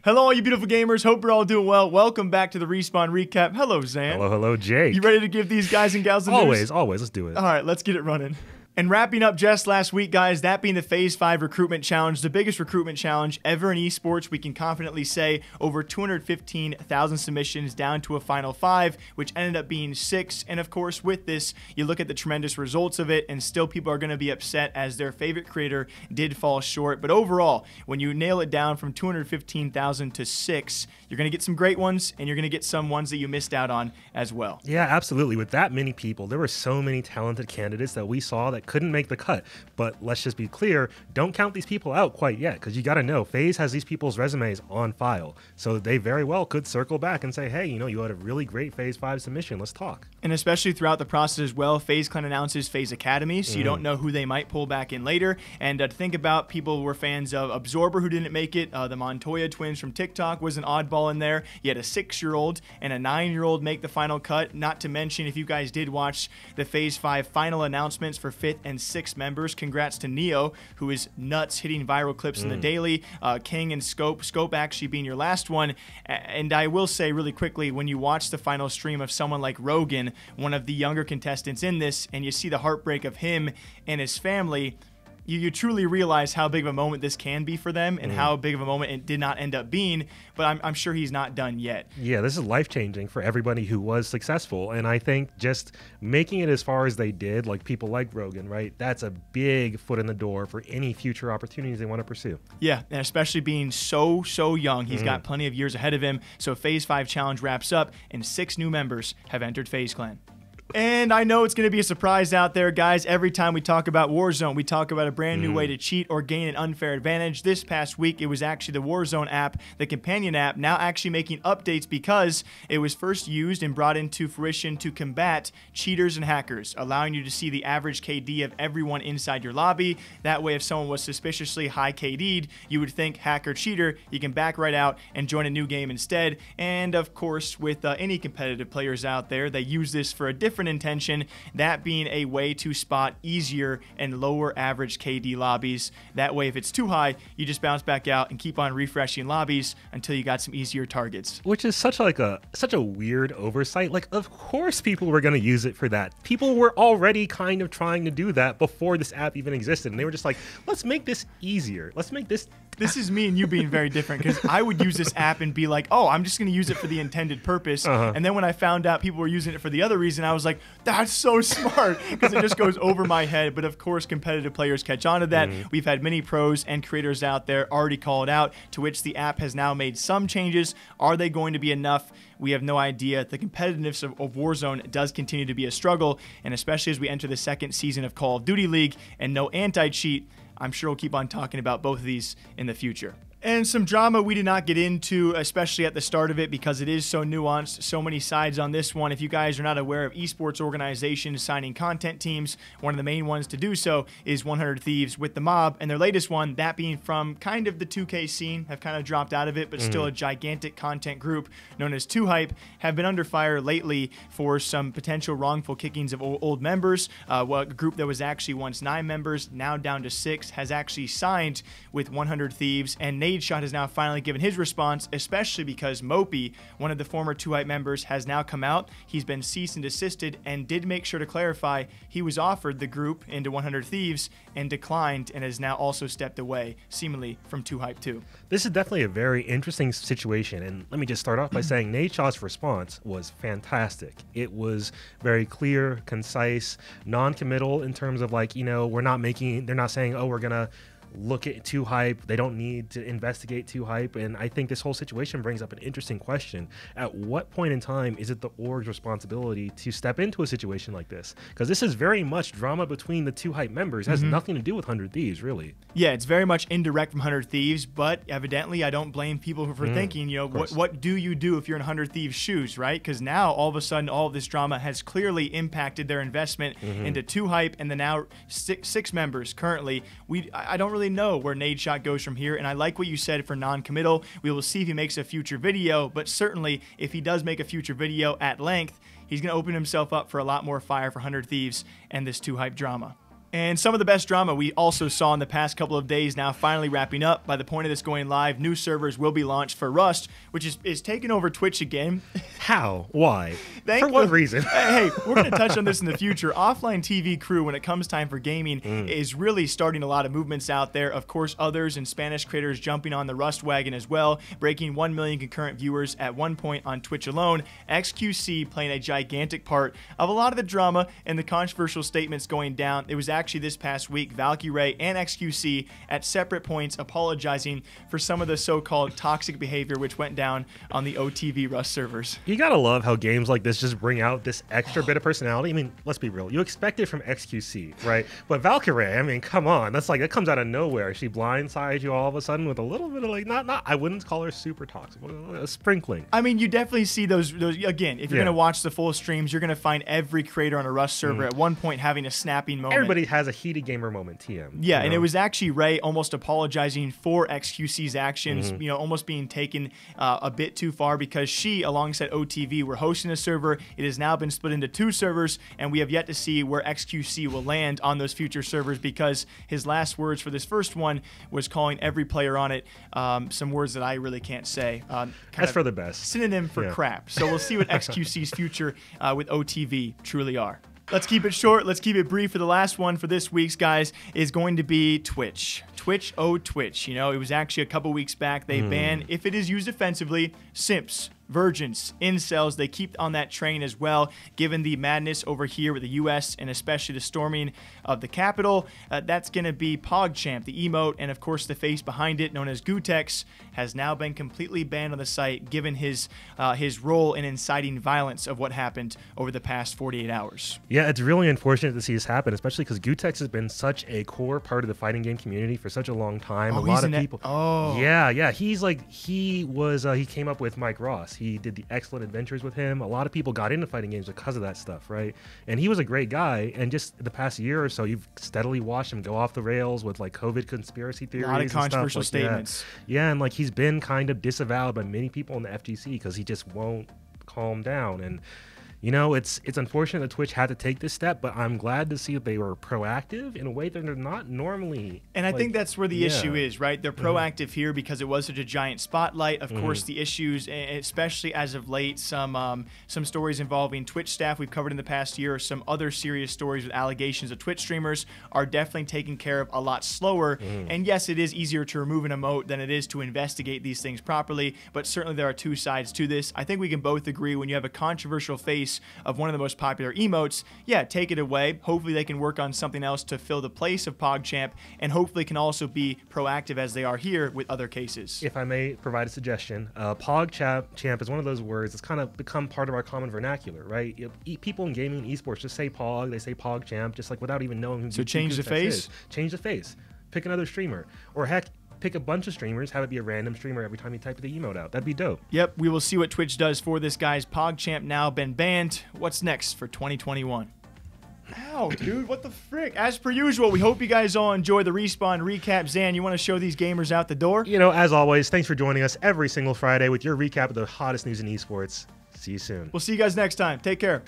Hello, all you beautiful gamers. Hope you're all doing well. Welcome back to the Respawn Recap. Hello, Zan. Hello, Jake. You ready to give these guys and gals the news? Always. Let's do it. All right, let's get it running. And wrapping up just last week, guys, that being the Phase 5 Recruitment Challenge, the biggest recruitment challenge ever in esports. We can confidently say over 215,000 submissions down to a final 5, which ended up being 6. And of course, with this, you look at the tremendous results of it, and still people are going to be upset as their favorite creator did fall short. But overall, when you nail it down from 215,000 to 6, you're going to get some great ones, and you're going to get some ones that you missed out on as well. Yeah, absolutely. With that many people, there were so many talented candidates that we saw that couldn't make the cut. But let's just be clear, don't count these people out quite yet, because you got to know, FaZe has these people's resumes on file. So they very well could circle back and say, hey, you know, you had a really great Phase 5 submission. Let's talk. And especially throughout the process as well, FaZe Clan announces FaZe Academy, so you don't know who they might pull back in later. And to think about, people were fans of Absorber who didn't make it. The Montoya twins from TikTok was an oddball in there. You had a 6-year-old and a 9-year-old make the final cut. Not to mention, if you guys did watch the Phase 5 final announcements for 5th and 6th members, congrats to Neo, who is nuts, hitting viral clips in the daily. King and Scope actually being your last one. And I will say really quickly, when you watch the final stream of someone like Rogan, one of the younger contestants in this, and you see the heartbreak of him and his family, you truly realize how big of a moment this can be for them, and how big of a moment it did not end up being. But I'm sure he's not done yet. Yeah, this is life-changing for everybody who was successful. And I think just making it as far as they did, like people like Rogan, right, that's a big foot in the door for any future opportunities they want to pursue. Yeah, and especially being so young. He's got plenty of years ahead of him. So Phase 5 challenge wraps up, and 6 new members have entered FaZe Clan. And I know it's going to be a surprise out there, guys. Every time we talk about Warzone, we talk about a brand new way to cheat or gain an unfair advantage. This past week, it was actually the Warzone app, the companion app, now actually making updates because it was first used and brought into fruition to combat cheaters and hackers, allowing you to see the average KD of everyone inside your lobby. That way, if someone was suspiciously high KD'd, you would think hacker, cheater, you can back right out and join a new game instead. And of course, with any competitive players out there, they use this for a different intention, that being a way to spot easier and lower average KD lobbies. That way, if it's too high, you just bounce back out and keep on refreshing lobbies until you got some easier targets. Which is such a weird oversight. Like, of course people were going to use it for that. People were already kind of trying to do that before this app even existed, and they were just like, let's make this easier. Let's make this... This is me and you being very different, because I would use this app and be like, oh, I'm just going to use it for the intended purpose. And then when I found out people were using it for the other reason, I was like, that's so smart, because it just goes over my head. But of course, competitive players catch on to that. We've had many pros and creators out there already call it out, to which the app has now made some changes. Are they going to be enough? We have no idea. The competitiveness of Warzone does continue to be a struggle, and especially as we enter the 2nd season of Call of Duty League and no anti-cheat, I'm sure we'll keep on talking about both of these in the future. And some drama we did not get into, especially at the start of it, because it is so nuanced, so many sides on this one. If you guys are not aware of esports organizations signing content teams, one of the main ones to do so is 100 Thieves with the Mob, and their latest one, that being from kind of the 2K scene, have kind of dropped out of it, but still a gigantic content group known as 2Hype, have been under fire lately for some potential wrongful kickings of old members. A group that was actually once 9 members, now down to 6, has actually signed with 100 Thieves, and Nadeshot has now finally given his response, especially because Mopey, one of the former 2Hype members, has now come out. He's been cease and desisted, and did make sure to clarify he was offered the group into 100 Thieves and declined, and has now also stepped away, seemingly from 2Hype too. This is definitely a very interesting situation, and let me just start off by saying Nadeshot's response was fantastic. It was very clear, concise, non-committal in terms of, like, you know, they're not saying, oh, we're gonna look at 2Hype. They don't need to investigate 2Hype. And I think this whole situation brings up an interesting question. At what point in time is it the org's responsibility to step into a situation like this? Because this is very much drama between the 2Hype members. It has nothing to do with 100 Thieves, really. Yeah, it's very much indirect from 100 Thieves, but evidently I don't blame people for thinking, you know, what do you do if you're in 100 Thieves' shoes, right? Because now, all of a sudden, all of this drama has clearly impacted their investment into 2Hype and the now six members currently. I don't really know where Nadeshot goes from here, and I like what you said for non-committal. We will see if he makes a future video, but certainly if he does make a future video at length, he's going to open himself up for a lot more fire for 100 Thieves and this 2Hype drama. And some of the best drama we also saw in the past couple of days now finally wrapping up. By the point of this going live, new servers will be launched for Rust, which is taking over Twitch again. How? Why? For what reason? Hey, we're going to touch on this in the future. Offline TV crew, when it comes time for gaming, is really starting a lot of movements out there. Of course, others and Spanish creators jumping on the Rust wagon as well, breaking 1 million concurrent viewers at one point on Twitch alone. XQC playing a gigantic part of a lot of the drama and the controversial statements going down. It was actually this past week, Valkyrae and XQC at separate points apologizing for some of the so-called toxic behavior which went down on the OTV Rust servers. You gotta love how games like this just bring out this extra bit of personality. I mean, let's be real. You expect it from XQC, right? But Valkyrae, I mean, come on. That's like, that comes out of nowhere. She blindsides you all of a sudden with a little bit of like, not I wouldn't call her super toxic, a sprinkling. I mean, you definitely see those again, if you're gonna watch the full streams, you're gonna find every creator on a Rust server at one point having a snapping moment. Everybody has a heated gamer moment, TM. Yeah, and it was actually Ray almost apologizing for XQC's actions, you know, almost being taken a bit too far, because she, alongside OTV, were hosting a server. It has now been split into 2 servers, and we have yet to see where XQC will land on those future servers, because his last words for this first one was calling every player on it some words that I really can't say. That's for the best. Synonym for crap. So we'll see what XQC's future with OTV truly are. Let's keep it short. Let's keep it brief. For the last one for this week's, guys, is going to be Twitch. Twitch, oh Twitch. You know, it was actually a couple weeks back. They banned, if it is used offensively, simps, virgins, incels. They keep on that train as well, given the madness over here with the U.S. and especially the storming of the Capitol. That's going to be PogChamp, the emote, and of course the face behind it, known as Gutex, has now been completely banned on the site, given his role in inciting violence of what happened over the past 48 hours. Yeah, it's really unfortunate to see this happen, especially because Gutex has been such a core part of the fighting game community for such a long time. A lot of people. Yeah. He's like, he came up with Mike Ross. He did the Excellent Adventures with him. A lot of people got into fighting games because of that stuff, right? And he was a great guy. And just the past year or so, you've steadily watched him go off the rails with like COVID conspiracy theories. A lot of controversial statements. Yeah, and like he's been kind of disavowed by many people in the FGC because he just won't calm down. And you know, it's unfortunate that Twitch had to take this step, but I'm glad to see that they were proactive in a way that they're not normally. And I think that's where the issue is, right? They're proactive here because it was such a giant spotlight. Of course, the issues, especially as of late, some stories involving Twitch staff we've covered in the past year, or some other serious stories with allegations of Twitch streamers are definitely taken care of a lot slower. And yes, it is easier to remove an emote than it is to investigate these things properly, but certainly there are 2 sides to this. I think we can both agree when you have a controversial face of one of the most popular emotes, yeah, take it away. Hopefully they can work on something else to fill the place of PogChamp, and hopefully can also be proactive as they are here with other cases. If I may provide a suggestion, PogChamp is one of those words that's kind of become part of our common vernacular, right? People in gaming and esports just say Pog, they say PogChamp, just like without even knowing who. So change the face? Change the face. Pick another streamer. Or heck, pick a bunch of streamers, have it be a random streamer every time you type the emote out. That'd be dope. Yep, we will see what Twitch does for this, guys. PogChamp now been banned. What's next for 2021? Ow, dude, what the frick? As per usual, we hope you guys all enjoy the Respawn recap. Zan, you want to show these gamers out the door? You know, as always, thanks for joining us every single Friday with your recap of the hottest news in esports. See you soon. We'll see you guys next time. Take care.